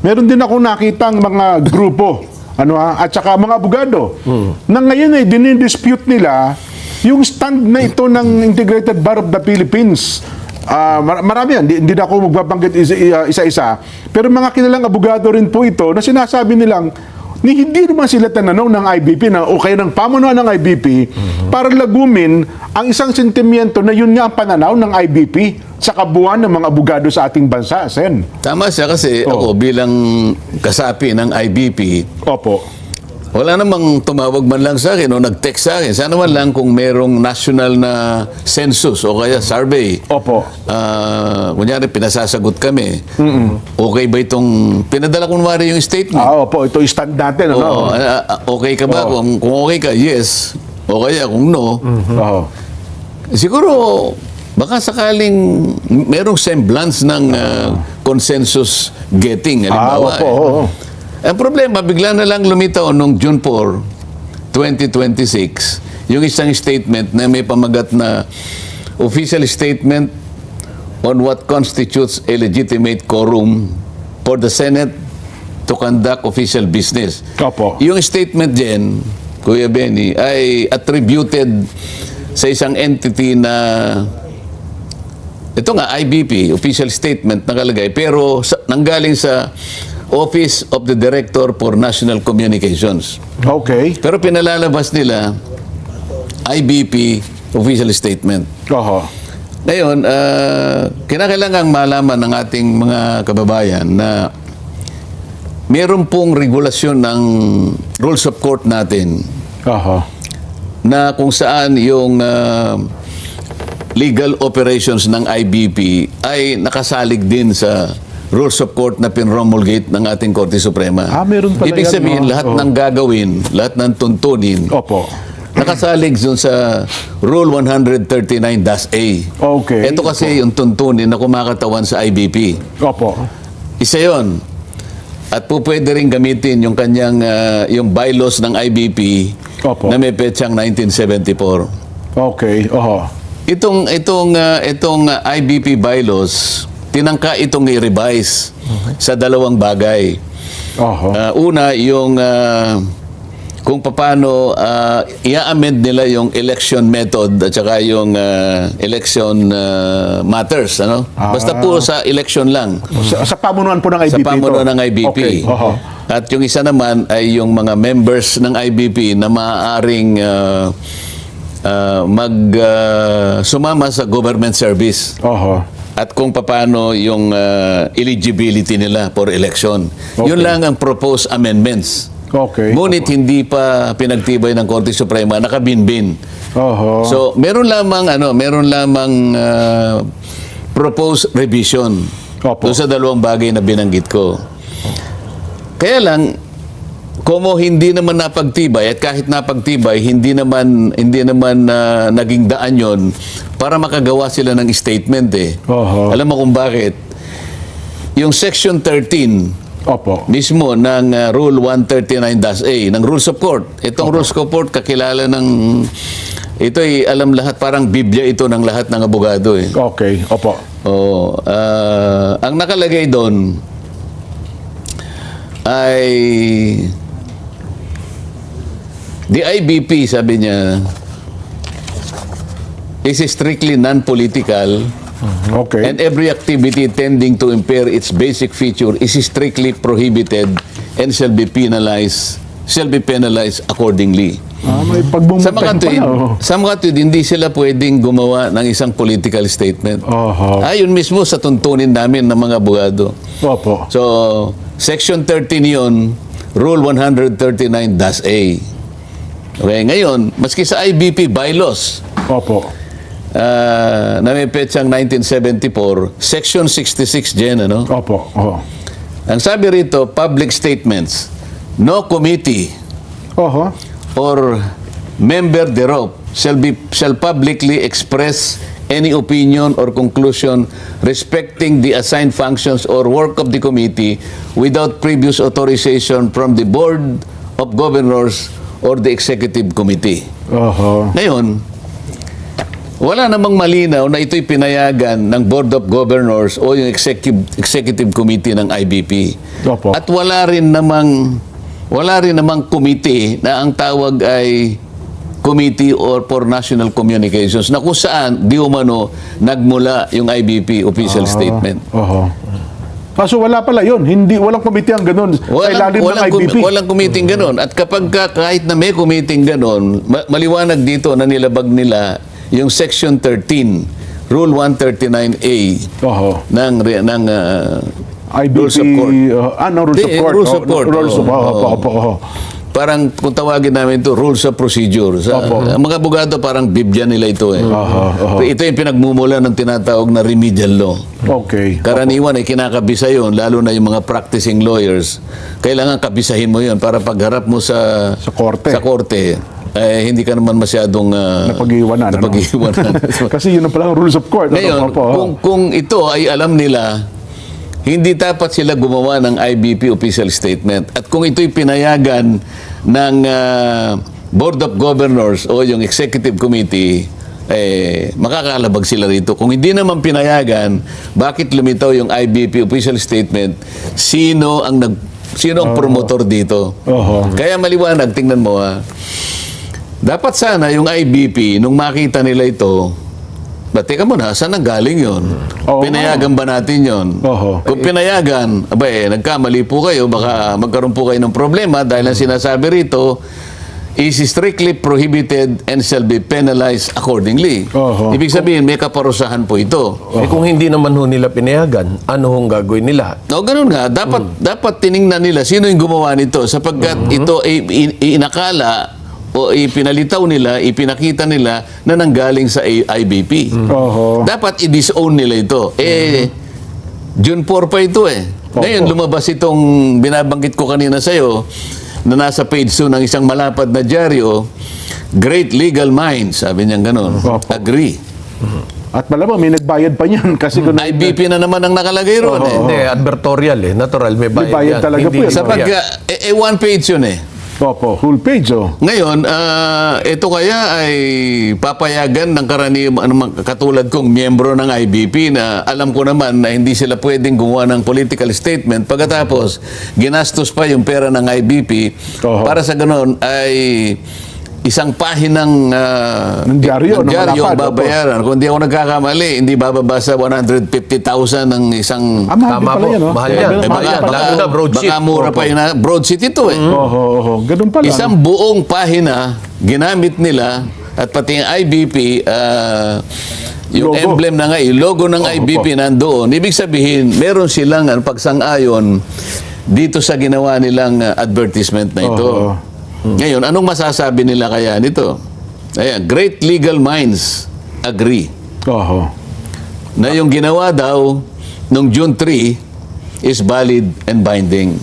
meron din ako nakitang mga grupo, at saka mga abogado, na ngayon ay dinidispute nila yung stand na ito ng Integrated Bar of the Philippines. Marami yan, hindi na ako magbabanggit isa-isa. Pero mga kilalang abogado rin po ito na sinasabi nilang hindi naman sila tananaw ng IBP na o kaya ng pamunuan ng IBP para lagumin ang isang sentimiento na yun nga ang pananaw ng IBP sa kabuuan ng mga abogado sa ating bansa, Sen. Tama siya kasi ako bilang kasapi ng IBP, Opo. wala namang tumawag man lang sa akin o nag-text sa akin. Sana man lang kung merong national na census o kaya survey. Opo. Kunyari, pinasasagot kami. Okay ba itong... Pinadala ko kunwari yung statement. Opo. Ito yung stand natin, Oo, okay ka ba? Kung okay ka, yes. O kaya kung no, siguro baka sakaling merong semblance ng consensus getting. Halimbawa, Opo. Ang problema, bigla na lang lumitaw noong June 4, 2026, yung isang statement na may pamagat na official statement on what constitutes a legitimate quorum for the Senate to conduct official business. Opo. Yung statement din, Kuya Benny, ay attributed sa isang entity na ito nga, IBP, official statement nakalagay, pero nanggaling sa Office of the Director for National Communications. Okay. Pero pinalalabas nila IBP official statement. Ngayon, kinakailangang malaman ng ating mga kababayan na meron pong regulasyon ng rules of court natin na kung saan yung legal operations ng IBP ay nakasalig din sa rules of court na pinromulgate ng ating Korte Suprema. Meron pala Ibig yan, sabihin, lahat ng gagawin, lahat ng tuntunin, nakasalig dun sa Rule 139-A. Okay. Ito kasi yung tuntunin na kumakatawan sa IBP. Isa yon. At po pwede rin gamitin yung kanyang, yung bylaws ng IBP na may petsang 1974. Okay. Itong IBP bylaws, tinangka itong i-revise sa dalawang bagay. Una, yung kung paano i-amend nila yung election method at saka yung election matters. Basta po sa election lang. Sa pamunuan po ng IBP. Sa pamunuan ng IBP. At yung isa naman ay yung mga members ng IBP na maaaring sumama sa government service. At kung paano yung eligibility nila for election. Yun lang ang proposed amendments. Ngunit hindi pa pinagtibay ng Korte Suprema, nakabinbin. So, meron lamang proposed revision doon sa dalawang bagay na binanggit ko. Kaya lang, como hindi naman napagtibay at kahit napagtibay, hindi naman naging daan yon para makagawa sila ng statement Alam mo kung bakit? Yung Section 13 mismo ng Rule 139-A ng Rules of Court. Itong Rules of Court kakilala ng ito ay alam lahat, parang Biblia ito ng lahat ng abogado ang nakalagay doon ay the IBP, sabi niya, is strictly non-political and every activity tending to impair its basic feature is strictly prohibited and shall be penalized accordingly. Sa mga tuwid, hindi sila pwedeng gumawa ng isang political statement. Ayon mismo sa tuntunin namin ng mga abogado. So, Section 13 yun, Rule 139-A. Okay, ngayon, maski sa IBP bylaws, na may petsang 1974, Section 66 dyan, ang sabi rito, public statements, no committee or member thereof shall publicly express any opinion or conclusion respecting the assigned functions or work of the committee without previous authorization from the Board of Governors or the Executive Committee. Ngayon, Wala namang malinaw na ito'y pinayagan ng Board of Governors o yung Executive Committee ng IBP. Opo. At wala rin namang committee na ang tawag ay Committee for National Communications na kung saan di umano nagmula yung IBP official statement. Oho. Kaso wala pala yun. Walang committee ang ganun sa ilalim ng IBP. Walang committee ganun. At kapag kahit na may committee ganun, maliwanag dito na nilabag nila yung Section 13, Rule 139A Oho. ng IBP, Rules of Court. Rules of Court. Rules of Court. Opo. Parang kung tawagin namin ito, Rules of Procedure. Ang mga abogado parang Biblia nila ito eh. Ito yung pinagmumula ng tinatawag na remedial law. Okay. Karaniwan ay kinakabisa yun, lalo na yung mga practicing lawyers. Kailangan kabisahin mo yun para pagharap mo sa korte, hindi ka naman masyadong napag-iwanan. Kasi yun ang palang rules of court. Ngayon, kung ito ay alam nila, hindi dapat sila gumawa ng IBP official statement. At kung ito'y pinayagan ng Board of Governors o yung Executive Committee, makakalabag sila rito. Kung hindi naman pinayagan, bakit lumitaw yung IBP official statement? Sino ang promotor dito? Kaya maliwanag, tingnan mo dapat sana yung IBP, nung makita nila ito, teka muna, saan nanggaling yun? Pinayagan ba natin yun? Kung pinayagan, nagkamali po kayo, baka magkaroon po kayo ng problema dahil ang sinasabi rito is strictly prohibited and shall be penalized accordingly. Ibig sabihin, may kaparusahan po ito. Kung hindi naman ho nila pinayagan, ano hong gagawin nila? Ganun nga. Dapat tiningnan nila sino yung gumawa nito sapagkat ito ay inakala o ipinalitaw nila, ipinakita nila na nanggaling sa IBP. Dapat i-disown nila ito. June 4 pa ito Ngayon, lumabas itong binabanggit ko kanina sa'yo na nasa page 2 ng isang malapad na dyaryo, Great Legal Minds, sabi niyan ganun. Agree. At malamang may nagbayad pa niyan kasi kung IBP na naman ang nakalagay ron Hindi, advertorial Natural, may bayad, bayad yan. talaga po yan. Sapagkat, one page yun full page Ngayon, ito kaya ay papayagan ng karaniwan katulad kong miyembro ng IBP na alam ko naman na hindi sila pwedeng gumawa ng political statement pagkatapos ginastos pa yung pera ng IBP para sa ganun ay isang pahinang ng dyaryo ang babayaran. Kung di ako nagkakamali, hindi bababa sa 150,000 ng isang... Tama po. Mahal yan. Lalo na broadsheet. Baka mura pa yun broadsheet ito Ganun pala. Isang buong pahina ginamit nila at pati ang IBP yung Logo. emblem na nga, yung logo ng IBP nandoon. Ibig sabihin, meron silang pagsang-ayon dito sa ginawa nilang advertisement na ito. Ngayon, anong masasabi nila kaya nito? Ayan, Great Legal Minds agree na yung ginawa daw nung June 3 is valid and binding.